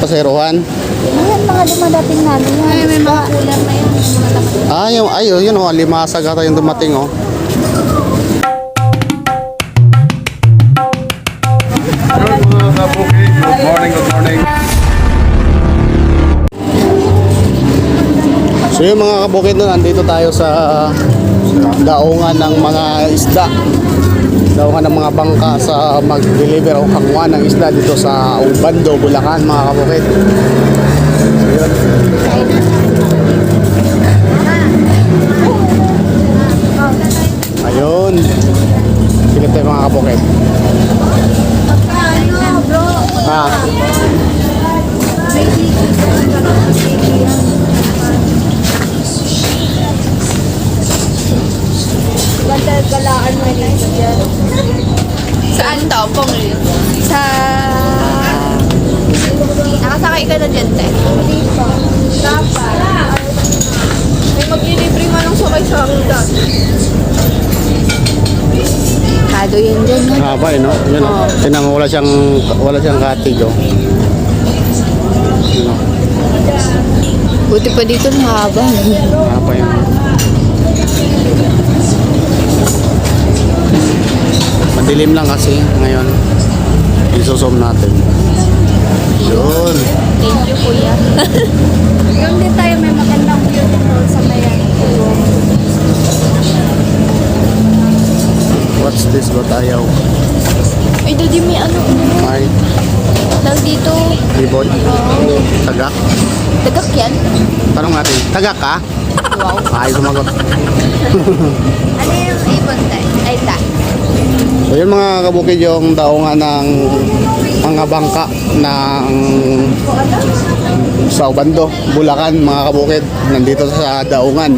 Paserohan. Ayan, mga dumadating namin yan. Ay, may mga cooler na yun. Yun o, limasag ata yung dumating o. Good morning, good morning. So yung mga kabukid nun, andito tayo sa daungan ng mga isda. Daungan ng mga bangka sa mag-deliver o kangwa ng isda dito sa Ubando, Bulacan, mga kabukid. So yun. Ayun. Silip tayo mga kabukid. Galaan mo dito dyan. Saan daw? Sa... Nakasakay ka na dyan, te? Dito. Dapat. May mag-delivery nga ng sabay-sabay dyan. Kado yun dyan, no? Haba eh, no? Yun, oh. Tingnan mo, wala siyang katig, oh. Yun, oh. Buti pa dito mahaba. Haba yun. Madilim lang kasi ngayon. Isusum natin. Yun. Thank you, kuya. Yung din tayo may magandang view dito sa mayan. What's this? Batayaw. Ay, dadi may ano. Ay, Tawag dito. ibon. Tagak. Tagak yan. Tanong natin. Tagak ka? Wow. Ay, sumagot. Ano yung ibon, te? Ay, ta. So yun mga kabukid yung daungan ng mga bangka ng sa Ubando, Bulacan, mga kabukid. Nandito sa daungan.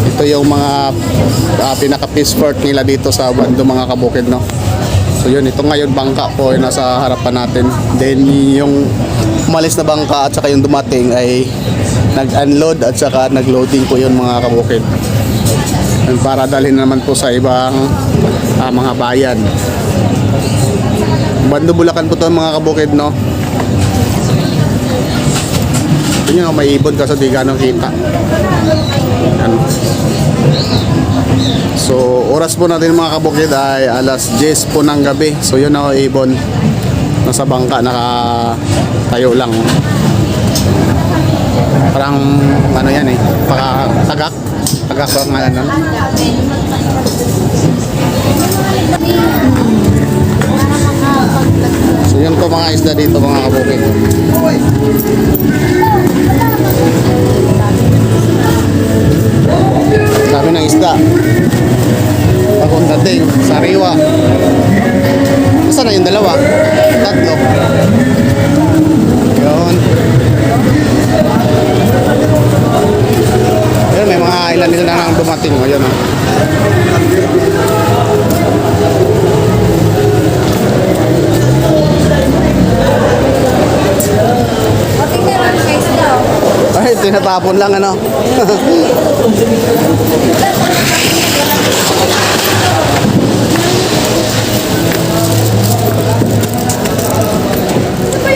Ito yung mga pinaka-fish port nila dito sa Ubando, mga kabukid, no? So yun, ito ngayon bangka po yung nasa harapan natin. Then yung umalis na bangka at saka yung dumating ay nag-unload at saka nag-loading po yun, mga kabukid. And para dalhin naman po sa ibang mga bayan. Ubando, Bulacan po to, mga kabukid, no? Yun yung may ibon kasi di ganong kita. Yan. So oras po natin, mga kabukid, ay alas 10 po ng gabi. So yun ako, ibon nasa bangka, nakatayo lang. Parang ano yan eh, tagak ba nga lang. So yun po mga isda dito, mga kabukid. Dami ng isda. Bagong dating, sariwa. Saan na yung dalawa? Tatlo. Yun. Yun, may mga ilan nila na nang dumating. O, yun, o. Ay, tinatapon lang, ano.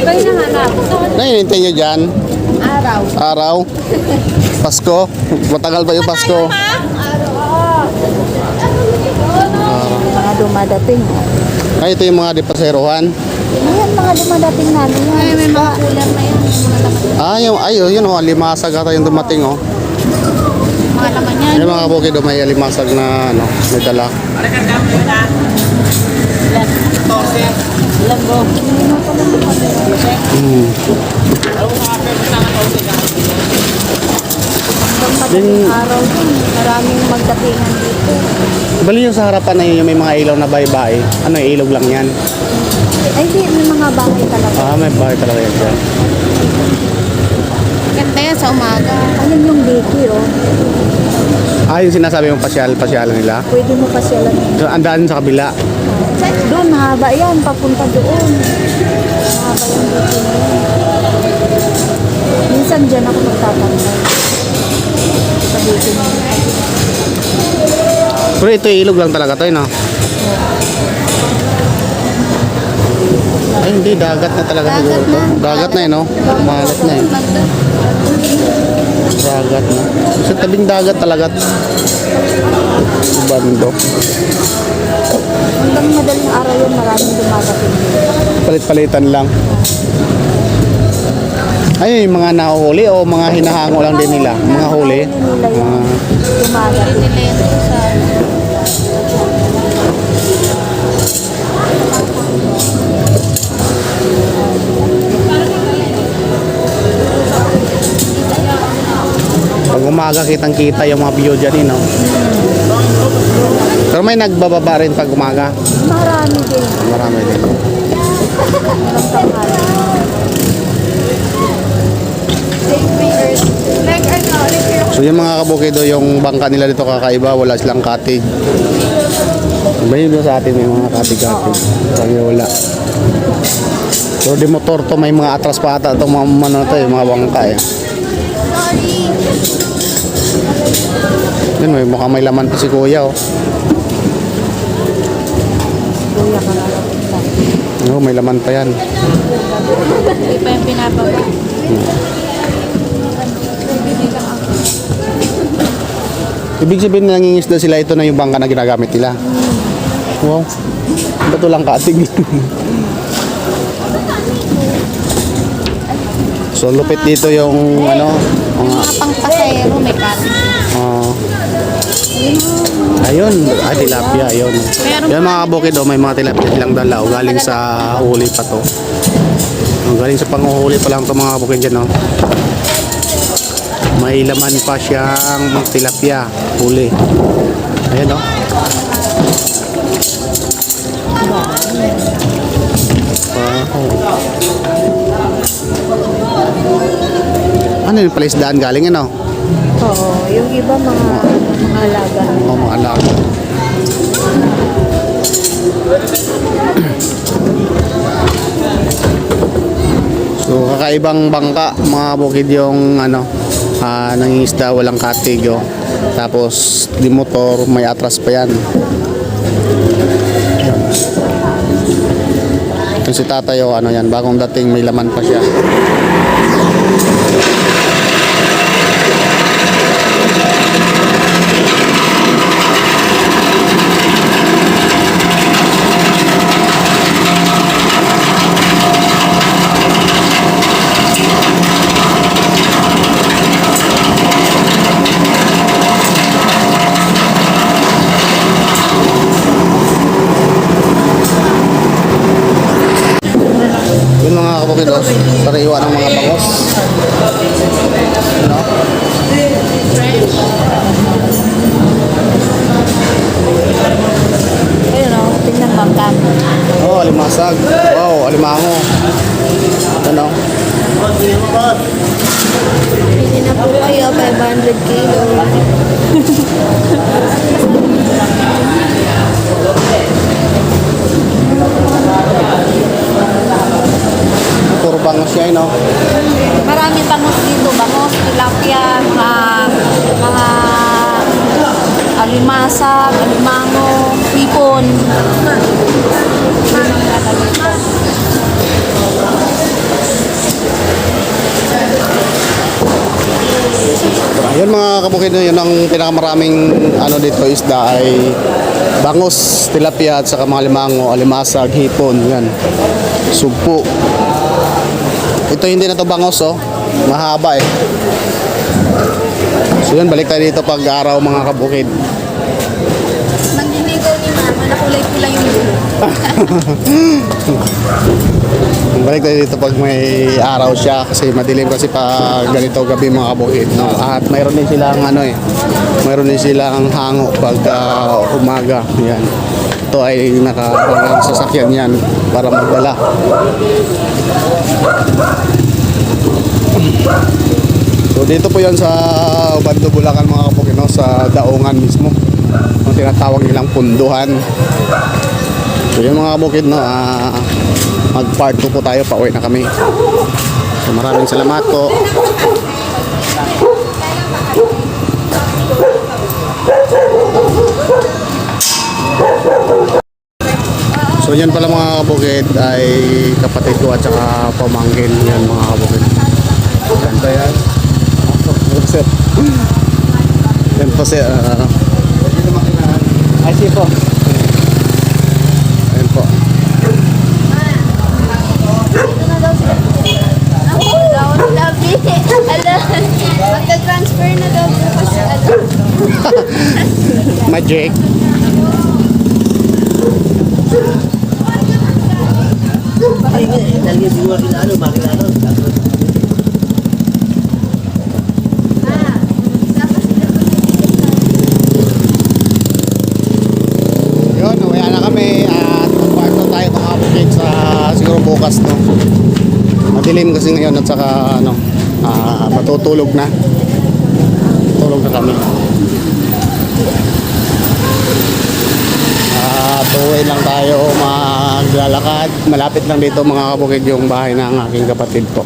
Kayo nahanap. Nahinintay nyo dyan? Araw. Araw? Pasko? Matagal pa yung Pasko? Mga dumadating. Ay, ito yung mga depaserohan. Ayan, mga dumadating namin yan. Ay, may mga cooler na yun. Yun o, limasag ata yung dumating, o. Mga laman yan. Yung mga kabukid, may limasag na, ano, may dala. Madaling araw din. Maraming magdatingan dito. Bali yung sa harapan na yun, yung may mga ilaw na baybay. Ano, ilog lang yan? Ay, di. May mga bahay talaga. May bahay talaga yan dyan. Ganda yan sa umaga. Ayun yung Biki, oh. Yung sinasabi mong pasyalan nila. Pwede mo pa sila. So, andaan sa kabila. Doon, mahaba yan. Papunta doon. Mahaba yung Biki na yan. Minsan dyan ako magtatanggal. Sa Biki na yan. Pero ito ilog lang talaga to, no? Ay, hindi. Dagat na talaga siguro to. Dagat na no? Malat na Dagat na. Sa tabing dagat talaga. Bando. Hanggang madaling araw yun, maraming dumadating. Palit-palitan lang. Ay, mga nahuhuli o mga hinahango lang din nila? Mga huli? Nila yung dumadating. Nilento sa... Pag umaga, kitang-kita yung mga view dyan, no? Pero may nagbababa rin pag umaga. Marami din. Marami din. Hanggang tanghali. So yung mga kabukido, yung bangka nila dito kakaiba, wala silang katig. Iba yun sa atin, may mga katig-katig. Sabi wala. So di motor to, may mga atras pa ata itong mga to, yung mga bangka eh. Yun, mukhang may laman pa si kuya oh. Kuya ka na. Oh, may laman pa yan. Hindi pa yung pinapaba. Ibig sabihin nangingisda sila, ito na yung bangka na ginagamit nila. Wow. Ba't walang katig? So lupit dito yung ano, mga Pangpasayero, may katin. ayun, tilapia, ayun. Yan mga kabukid, may mga tilapia silang dalaw galing sa huli pa to. Galing sa panghuhuli pa lang to mga kabukid dyan, no? May laman pa siyang tilapia, huli. Ayan, no? Ano yung palisdaan galing, ano? Oo, yung iba mga alaga. Mga alaga. So kakaibang bangka mga bukid yung ano, nangingisda, walang katig oh. Tapos di motor, may atras pa yan. Yung si tatay oh, ano yan, bagong dating, may laman pa siya. Yung mga kabukidos, sariwa ng mga bangos. Ano? Ayun o, tingnan bangka. Oh, alimasag. Wow, alimango. Ano? Hindi na po kayo, 500 kilo. Puro bangos siya, no? Marami bangus dito, bangus, tilapia, mga alimasag, alimango, hipon. Yun mga kabukid, yun ang pinakamaraming ano dito isda ay bangus, tilapia at saka mga limango, alimasag, hipon, yan. Sugpo. Ito hindi na to bangus oh. Mahaba eh. So yun, balik tayo dito pag araw mga kabukid. Manliligaw ni mama, nakulay-kulay yung bulo. Balik tayo dito pag may araw siya kasi madilim kasi pa ganito gabi mga kabukid, no? At mayroon din silang ano eh. Mayroon din silang hango pag umaga. Yan. Ito ay nakaparang sasakyan yan para magdala. So dito po yan sa Bando, Bulacan mga kabukid, no? Sa Daungan mismo. Ang tinatawag nilang punduhan. So yun mga kabukid, no? Mag part 2 po tayo, pauwi na kami. So maraming salamat po. So So yun pala mga kabukid ay kapatid ko at saka pamangkin yan mga kabukid. Yan po yan. Sir. Yan po sir. Ay si po. Yan po. Ito na daw sila. Ako daw, labi. Alam, magka-transfer na daw bukas. Alam. Magic. Yun, uwi na kami at magparto tayo mga kabukid sa siguro bukas no. Madilim kasi ngayon at saka ano, matutulog na. Tulog na kami. Tuwi lang tayo maglalakad. Malapit lang dito mga kabukid yung bahay ng aking kapatid po.